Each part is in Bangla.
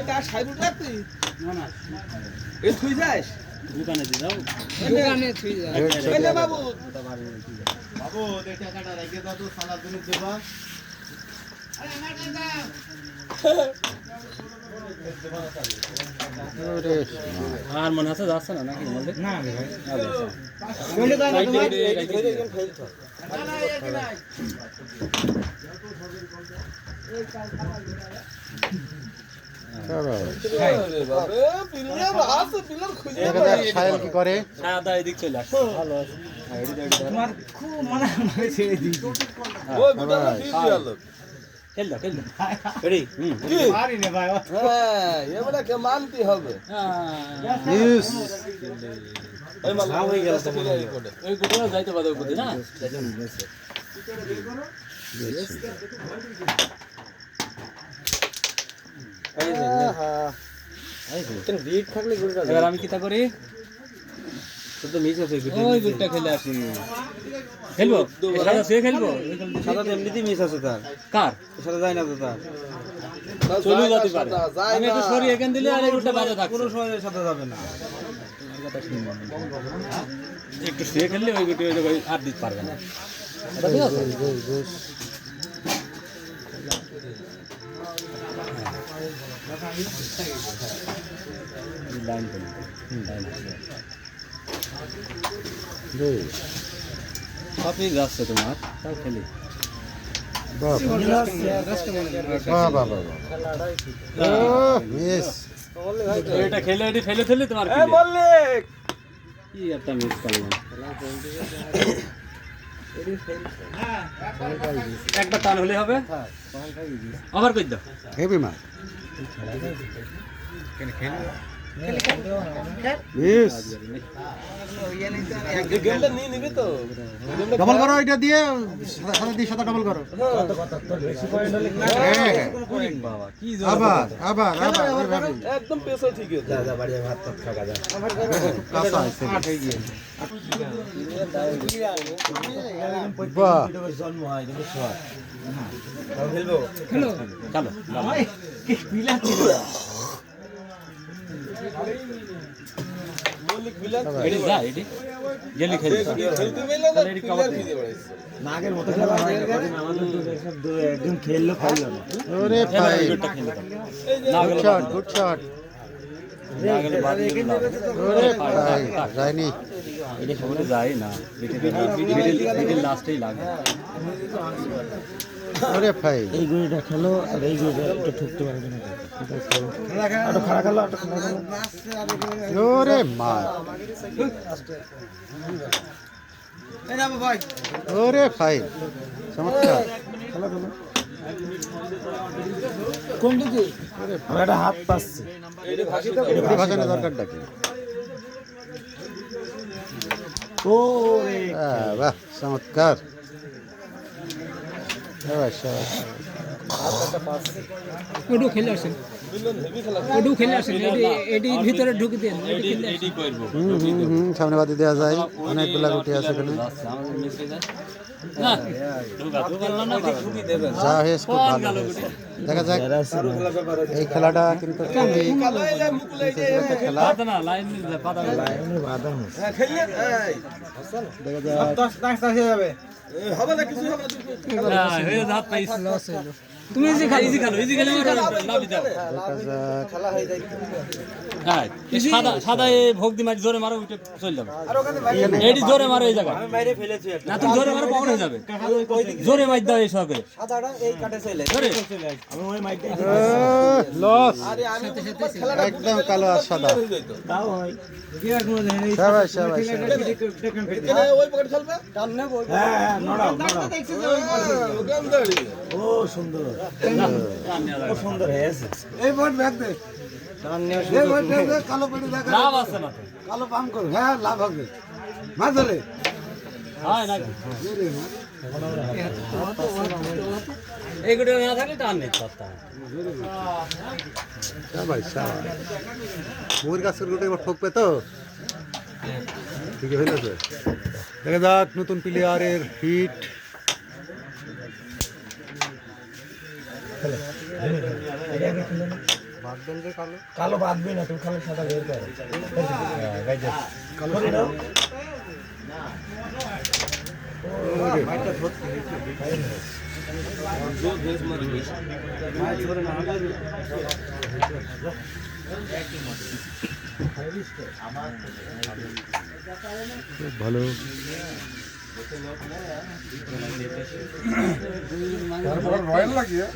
তার সাইবুল রাখতি এই থুই যাস দোকানে দি যাও দোকানে থুই যাস এই না বাবু বাবু এই টাকাটা রেখে দাও তো সারা দিন দেবা আরে না দাও আর মনে আছে যাচ্ছে না নাকি বলতে না ভাই কোনটা দাও না তোমার না না এক নাই সাহেল কি করে? সাদা এদিক চলে আসছে ভালো আছে তোমার খুব মনে হয় ছেড়ে দিই ওই বুড়াটা দিয়ে দিল খেল দাও রেডি পারি না ভাই হ্যাঁ এবারে কে মানতে হবে ইস এই মাল হয়ে গেল তো মনে হয় ওই গুটিও যাইতে পারে ওই গুটি না এবার আমি কিতা করি তো মিস আছে ওই গুটটা খেলে আসি খেলবো সাদা সে খেলবো সাদা এমনিতেই মিস আছে তার কার সাদা যায় না তো তার চলে যেতে পারে আমি একটু সরি এখান দিলে আর এই গুটটা বাজে থাকবে কোনো সময় সাদা যাবে না একটু সে খেললে ওই গুটি ওই আর দিতে পারবে না এটা ঠিক আছে লাইন করে সবই যাচ্ছে তোমার তাও খেলি মিস এটা খেলে এটি ফেলে ফেলে তোমার এ বললে কি একটা মিস করলাম একটা টান হলে হবে আবার কই দাও হেভি মার মিস এই গেমটা নিয়ে নিবি তো ডবল করো এটা দিয়ে সাদা দিয়ে সাদা ডবল করো হ্যাঁ বাবা কি আবার আবার আবার ওইভাবে একদম পেছো ঠিক আছে যা বাড়ি ভাত ভাত খাওয়া যা কাঁচা আছে বাহ জন্ম হয় কিন্তু শট খেলবো হ্যালো চলো ভাই কি পিলা ছিল মল্লিক বিলাস এটি যা এটি গেলি খেলি খেলতে মেলে না এটি কভার নাগের মতো খেলা হয় আমাদের তো একদম খেললো খাইলো না ওরে এবার ভাই ওই গুটটা খেলি না গুড গেলে শট গুড শট না গেলে বাড়ি ওরে ভাই যায়নি এটা খবরে যায় না মিডিল লাস্টেই লাগে ওরে ভাই এই গুড়িটা খেলো আর এই গুড়িটা একটু ঠুকতে পারবে না একটু খাড়া খেলো একটু খাড়া খেলো ওরে মার এই না ভাই ওরে ভাই চমৎকার খেলো খেলো কোন দিকে আমরা একটা হাত পাচ্ছি এটা ভাসানোর দরকারটা কি ও বাহ চমৎকার শাবাশ শাবাশ ওডু খেলে আসেন ওডু খেলে আসেন এটি ভিতরে ঢুকে দেন এটি করব সামনে বাদি দেওয়া যায় অনেকগুলা গুটি আছে এখানে আমাদের মিসে যায় না ঢুকা তো পারলাম না ঢুকি দেবে যা হয়েছে খুব ভালো হয়েছে। দেখা যাক এই খেলাটা কিন্তু খুবই একটা খেলা পাতা না লাইন পাতা না খেললে দেখা যাক হবে না কিছু হবে না হয়ে হাত পাইছ তুমি ইজি খালি ইজি খালো ইজি খেলে না বিদাও দেখা যাক খেলা হয়ে যায় হ্যাঁ এই সাদা সাদা এই ভোগ দি মাছ জোরে মারো উঠে চলে যাবে এটি জোরে মারো এই জায়গা বাইরে ফেলেছি না তুমি জোরে মারো পাউন হয়ে যাবে জোরে মার দাও এই সহকারে সাদাটা এই কাটে চলে জোরে আমি ওই মাইকটাই লস আরে আমি খেলাটা একদম কালো আর সাদা দাও হয় শাবাশ শাবাশ এখানে ওই পকেট খেলবে টান নেব হ্যাঁ নড়াও নড়াও গান দাঁড়ি ও সুন্দর ও সুন্দর হয়েছে এই বট ব্যাগ দে টান নিয়ে এই বট ব্যাগ দে কালো পড়ে দেখ লাভ আছে না তো কালো পাম কর হ্যাঁ লাভ হবে মাছ ধরে হয় নাকি এইগুলো না থাকলে টান নেই পাত্তা শাবাশ শাবাশ মুর গাছের গুটি এবার ঠকবে তো ঠিক হয়েছে দেখা যাক নতুন প্লেয়ারের হিট কালো বাঁধবি না, তুমি খালি সাদা বের করো। কালো নাও। ভালো রয়্যাল লাগিয়ে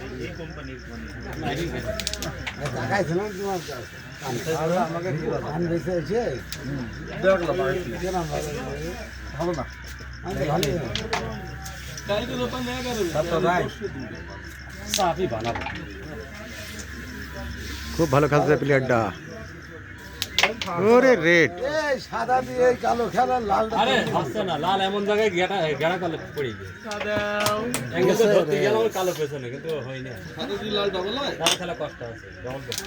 ভালো না খুব ভালো খেলছে প্লেয়ারটা। ওরে রেড সাদা দিয়ে কালো খেলা লাল আরে আসছে না, লাল এমন জায়গায় গেড়া কালো পড়ে গিয়ে অ্যাঙ্গেল তো ধরতে গেল আমার কালো পেছনে, কিন্তু হয় না। সাদা দিয়ে লাল ডাবল হয়, লাল খেলা কষ্ট আছে, ডাবল কষ্ট।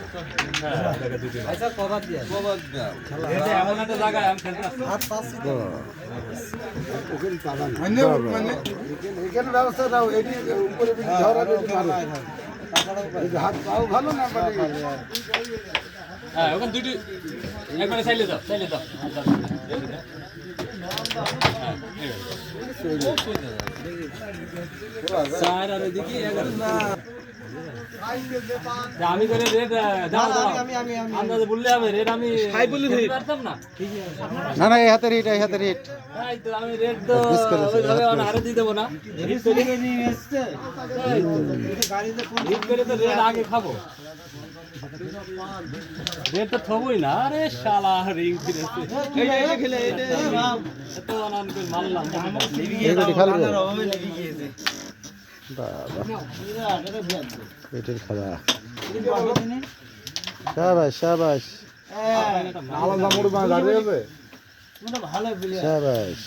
হ্যাঁ জায়গা দুটো আচ্ছা কভার দাও এটা এমন একটা জায়গায় আমি খেলতে আসছি। এখানে ব্যবস্থা দাও, এটি উপরে ঝরা হাত পাও ভালো না হ্যাঁ ওখানে দুইটি একবারে চাইলে দাও, চাইলে দাও। স্যার আর এদিকে আমি করে রেড আন্দাজে বললে হবে, রেড আমি পারতাম না। না না, এই হাতের হিট, এই হাতের হিট। এই তো আমি রেড তো ওইভাবে হারে দিয়ে দেবো না, হিট করে তো রেড আগে খাবো, রেড তো থবই না। আরে শালা রিং ফিরেছে এত আনন্দ করে মারলাম। এইগুলি খেলবো পেটের খেলা। শাবাশ শাবাশ আলাদা মোড় দাঁড়িয়ে যাবে শাবাশ।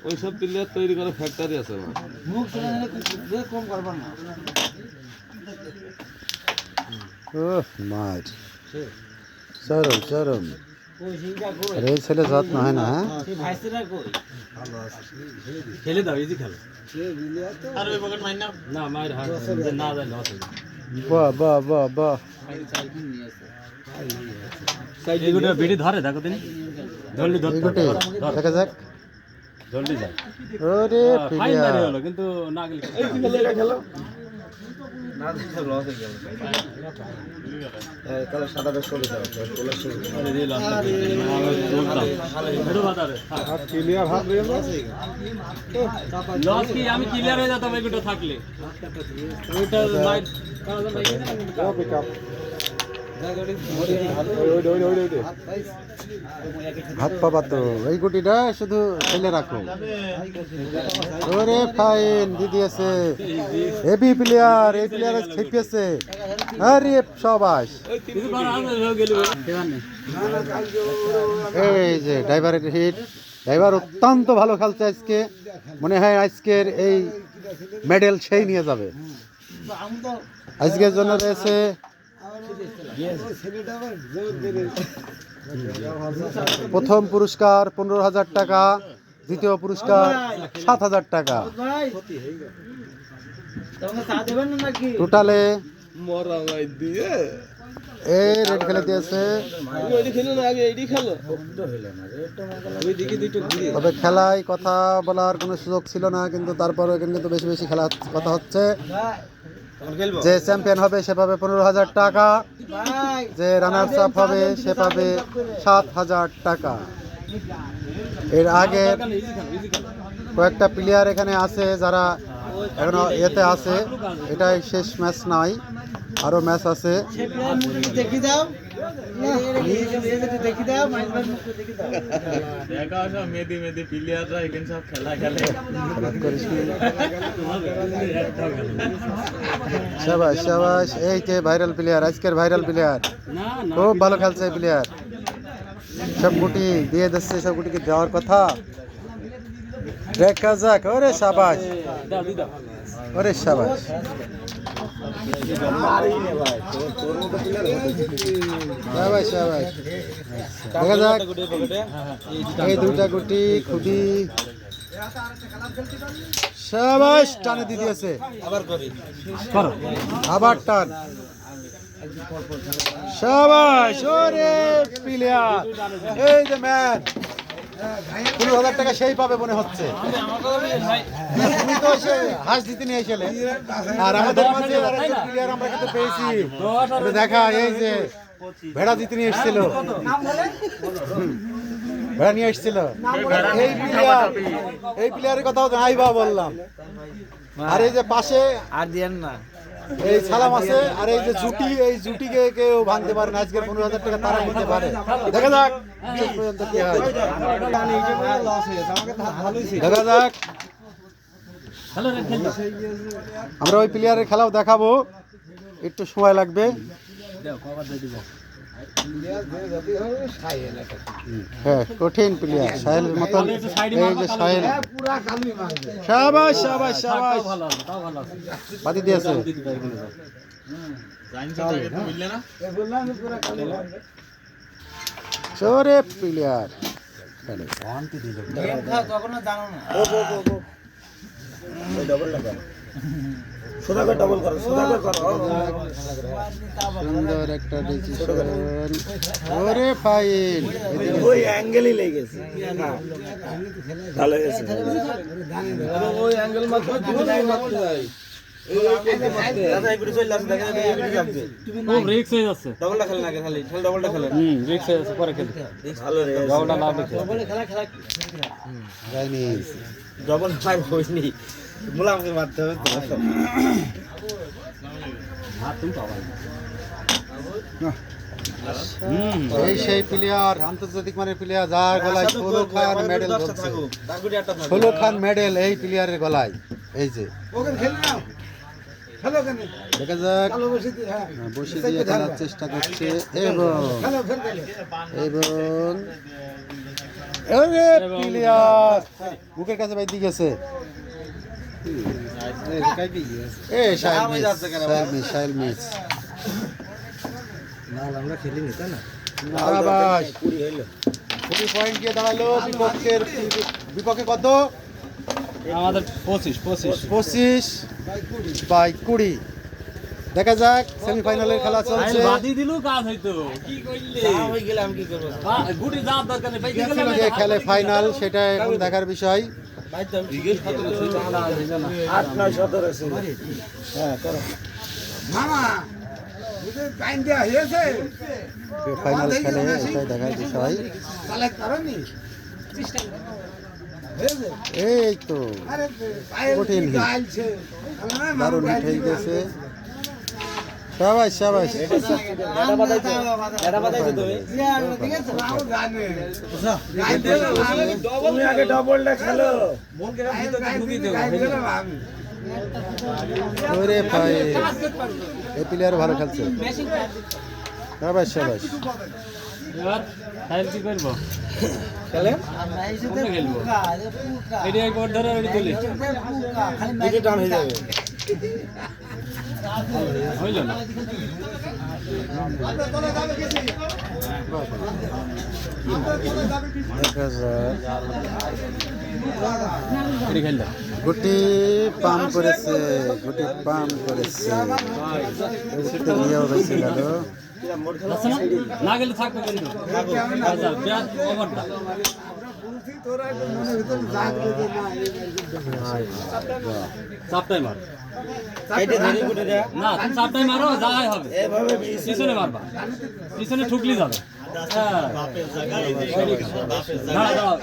ওইসব প্লেয়ার তৈরি করে ফ্যাক্টরি আছে ওহ মার চরম চরম। আরে এই ছেলে যত্ন হয় না। হ্যাঁ খেলে দাও, ইজি খেলো। আর ওই পকেট মাইর না মাইর হাত না যায় লস হবে। বাহ বাহ বাহ বাহ। এইগুলো বিড়ি ধরে দেখো তিনি, জলদি ধরতে এইগুটি দেখা যাক। জলদি যায়। ওরে ফাইন মারি প্লেয়ার হলো, কিন্তু না গেলে খেলো না লস হয়ে গেল। কালো সাদা বেশ করে দাও, ক্লিয়ার হাত দিয়ে লস কি আমি ক্লিয়ার হয়ে যেতাম এগুলো থাকলে। ওইটা হাত পাবা তো, এই গুটিটা শুধু ফেলে রাখো। ওরে ফাইন দিয়ে দিয়েছে হেভি প্লেয়ার, এই প্লেয়ার খেপিয়েছে। আরে সবাস। এই যে ড্রাইভারের হিট, ড্রাইভার অত্যন্ত ভালো খেলছে আজকে। মনে হয় আজকের এই মেডেল সেই নিয়ে যাবে। আজকের জন্য রয়েছে প্রথম পুরস্কার 15,000 টাকা, দ্বিতীয় পুরস্কার 7,000 টাকা, টোটালে এই রেড খেলে দিয়েছে। তবে খেলায় কথা বলার কোনো সুযোগ ছিল না, কিন্তু তারপরে এখানে কিন্তু বেশি বেশি খেলা কথা হচ্ছে। যে চ্যাম্পিয়ন হবে সে পাবে 15,000 টাকা, যে রানার্স আপ হবে সে পাবে 7,000 টাকা। এর আগে কয়েকটা প্লেয়ার এখানে আছে যারা এখনো এতে আছে, এটাই শেষ ম্যাচ নয়, আরো ম্যাচ আছে। শাবাশ শাবাশ, এই যে ভাইরাল প্লেয়ার, আজকের ভাইরাল প্লেয়ার, খুব ভালো খেলছে প্লেয়ার। সব গুটি দিয়ে দিচ্ছে, সব গুটিকে দেওয়ার কথা। দেখা যাক। ওরে শাবাশ, ওরে শাবাশ। শাবাশ শাবাশ। দেখা যাক এই দুইটা গুটি খুবই শাবাশ, টানে দিয়ে দিয়েছে। আবার টান, শাবাশ। ওরে প্লেয়ার, এই যে ম্যান, 15,000 টাকা সেই পাবে মনে হচ্ছে। তুমি তো সে হাঁস দিতে নিয়ে এসেলে, আর আমাদের মাঝে আরেকজন প্লেয়ার আমরা কিন্তু পেয়েছি। এটা দেখা, এই যে ভেড়া দিতে নিয়ে এসেছিল, ভেড়া নিয়ে এসেছিল। এই প্লেয়ারের কথাও নাই বা বললাম। আর এই যে পাশে আর দিয়েন না, এই সালাম আছে, আর এই যে জুটি, এই জুটিকে কেউ ভাঙতে পারে না। আজকে 15,000 টাকা তারা নিতে পারে। দেখা যাক শেষ পর্যন্ত কি হয়, দেখা যাক। আমরা ওই প্লেয়ারের খেলাও দেখাবো, একটু সময় লাগবে। হ্যাঁ, কঠিন প্লেয়ার সাহেলের মতন। এই যে সাহেল, শাবাশ শাবাশ শাবাশ, বাদি দিয়েছে। চোরে প্লেয়ার সুন্দর একটা ডিসিশন। ওরে ফাইন, ওই অ্যাঙ্গেলই লেগেছে, ভালো হয়েছে। ওই অ্যাঙ্গেল মাত্র মারতে যায়। খুব রিস্ক হয়ে যাচ্ছে। ডবলটা খেলে না, খালি ডবলটা খেলে। রিস্ক হয়ে যাচ্ছে, পরে খেলি। ভালো রে, ডবলটা লাভ হচ্ছে। যায়নি। ডবল ফাইভ হয়নি, মুলামকে মারতে হবে তো। এই সেই প্লেয়ার, আন্তর্জাতিক মানের প্লেয়ার, যার গলায় 16 খান মেডেল ঝুলছে। 16 খান মেডেল এই প্লেয়ারের গলায়। এই যে দেখা যাক, বসে দিয়ে খেলার চেষ্টা করছে। এবং প্লেয়ার বুকের কাছে বাইদি গেছে। সাহেল মিস। কুড়ি পয়েন্ট গিয়ে দাঁড়ালো বিপক্ষে। কত? আমাদের 25 বাই 20। দেখা যাক, সেমিফাইনালের খেলা চলছে। বাদি দিলু কাজ হইতো, কি কইলে হয়ে গেলে আমি কি করব? গুটি যাওয়ার দরকার নেই, বাইকে গেলে কে খেলে ফাইনাল সেটা এখন দেখার বিষয়। ফাইনাল খেলে এটাই দেখার বিষয়। এই তো কঠিন হিট, দারুণ হিট হয়ে গেছে। শাবাশ শাবাশ। তুমি আগে ডবলটা খেলো। ওরে ভাই, এই প্লেয়ার ভালো খেলছে। শাবাশ শাবাশ। এবার ফাইল কি করব? খেলে কোনটা খেলবো? এডি এক বড় ধরে এডি তুলি। দুটো টান হয়ে যাবে। হইল না। দেখা যাক, এডি খেললাম। গুটি পাম করেছে, গুটি পাম করেছে। নিয়েও বেশি গেল। না গেলে থাকবে কিন্তু। আচ্ছা, ব্যাট ওভারটা। চাপটাই মার। না, তুমি চাপটাই মারো, যাই হবে। পিছনে মারবা, পিছনে ঠুকলি যাবে।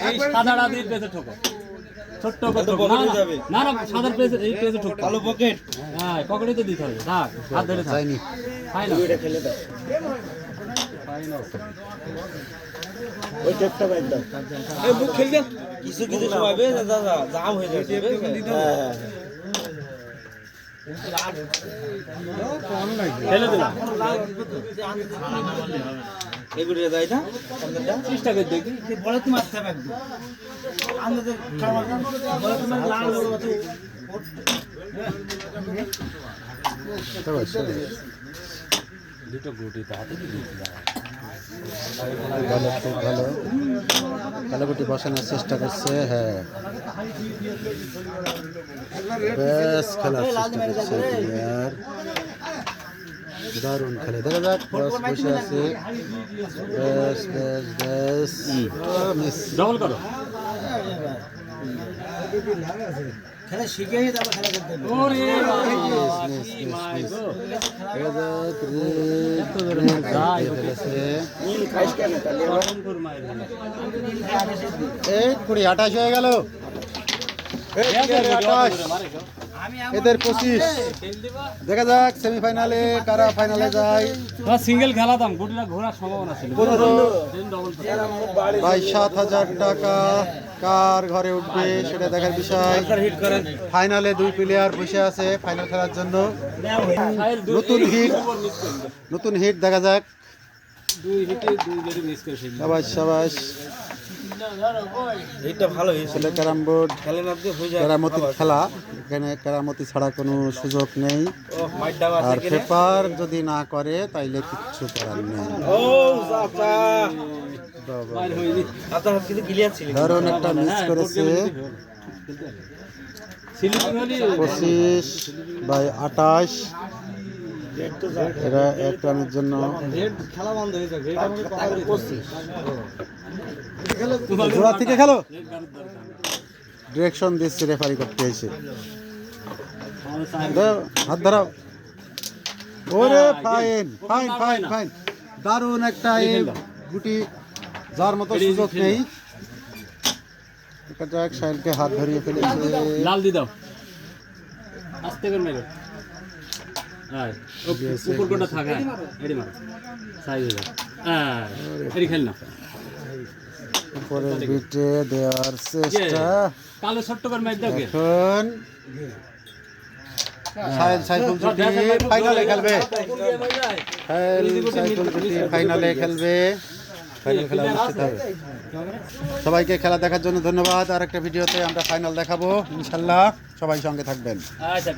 এই সাদাটা দিয়ে পেছে ঠোকো, ছোট্ট না না, সাদার পেছে, এই পেছে ঠুক। ভালো পকেট। হ্যাঁ, পকেটে তো দিতে হবে। থাক, হাত ধরে থাক। যায়নি। ফাইনাল। খেলে দাও। ওই টেপটা বাইর দাও। এই বুক খেল দে। কিছু কিছু সময় বে দাদা জাম হয়ে যাচ্ছে। খেলে দিলাম। এগুলো দেয় না? চেষ্টা করে দেখি। বলে তুমি মারতে হবে একদম। আমাদের বলে তুমি লাল শাবাশ, শাবাশ। দুটো গুটি তো হাতে দিয়ে দিয়েছিলাম। ভালো, খুব ভালো। কালো গুটি বসানোর চেষ্টা করছে, হ্যাঁ। বেশ খেলার চেষ্টা করছে প্লেয়ার। দারুণ খেলে, দেখা যাক। বস বসে আছে, বেশ বেশ বেশ। মিস। ডবল করো। খেলা শিখে তারপর খেলা করতে হবে। ওরে মিস, মিস, মিস। দেখা যাক, রেড যায়, ফেলেছে। গরম করে মায়ের হলো। এই 20-28 হয়ে গেল। এই 28, এদের 25। দেখা যাক সেমিফাইনালে কারা ফাইনালে যায়। সিঙ্গেল খেলাতাম, গুটিটা ঘোরার সম্ভাবনা ছিল। 15 ডবল বাই 7,000 টাকা কার ঘরে উঠবে সেটা দেখার বিষয়। ফাইনালে 2 প্লেয়ার বসে আছে ফাইনাল খেলার জন্য। নতুন হিট, নতুন হিট দেখা যাক। 2 হিটে 2 গেড়ে মিস করে ফেলল। সাবাস, সাবাস। এইটা ভালো হয়েছে। ছেলে ক্যারাম বোর্ড, খেলেন আপনি হয়ে যায়। কেরামতির খেলা। এখানে কেরামতি ছাড়া কোনো সুযোগ নেই। ও মাইট ডাব আছে আর কিনা? পেপার যদি না করে তাইলে কিচ্ছু করার নেই। ও চাচা। বাবা, মায়ের হয়নি। আপনার কিন্তু ক্লিয়ার ছিল। দারুণ একটা মিস করেছে। সিলিং হলি 25 বাই 28। এরা 1 রানের জন্য খেলা বন্ধ হয়ে যাবে। এটা আমাকে কভার দিতে 25। জোড়া থেকে খেলো। ডিরেকশন দিচ্ছে রেফারি করতে এসে। দাও, হাত ধরাও। ওরে ফাইন, ফাইন, ফাইন, ফাইন। দারুণ একটা এই গুটি যার মতো সুযোগ নেই। এটা এক সাইলকে হাত ধরিয়ে ফেলেছে। লাল দি দাও। আস্তে করে মেরো। আয় উপর কোটা থাকা এডি মার সাইজ দাও। এডি খেল না। উপরের বিটে দেওয়ার চেষ্টা। কালো ছোট্ট করে মার দাও কে। এখন সাইফুল জুটি ফাইনালে খেলবে। সাইফুল জুটি ফাইনালে খেলবে। ফাইনাল খেলা অনুষ্ঠিত হবে। সবাইকে খেলা দেখার জন্য ধন্যবাদ। আর একটা ভিডিওতে আমরা ফাইনাল দেখাবো ইনশাল্লাহ। সবাই সঙ্গে থাকবেন। আচ্ছা।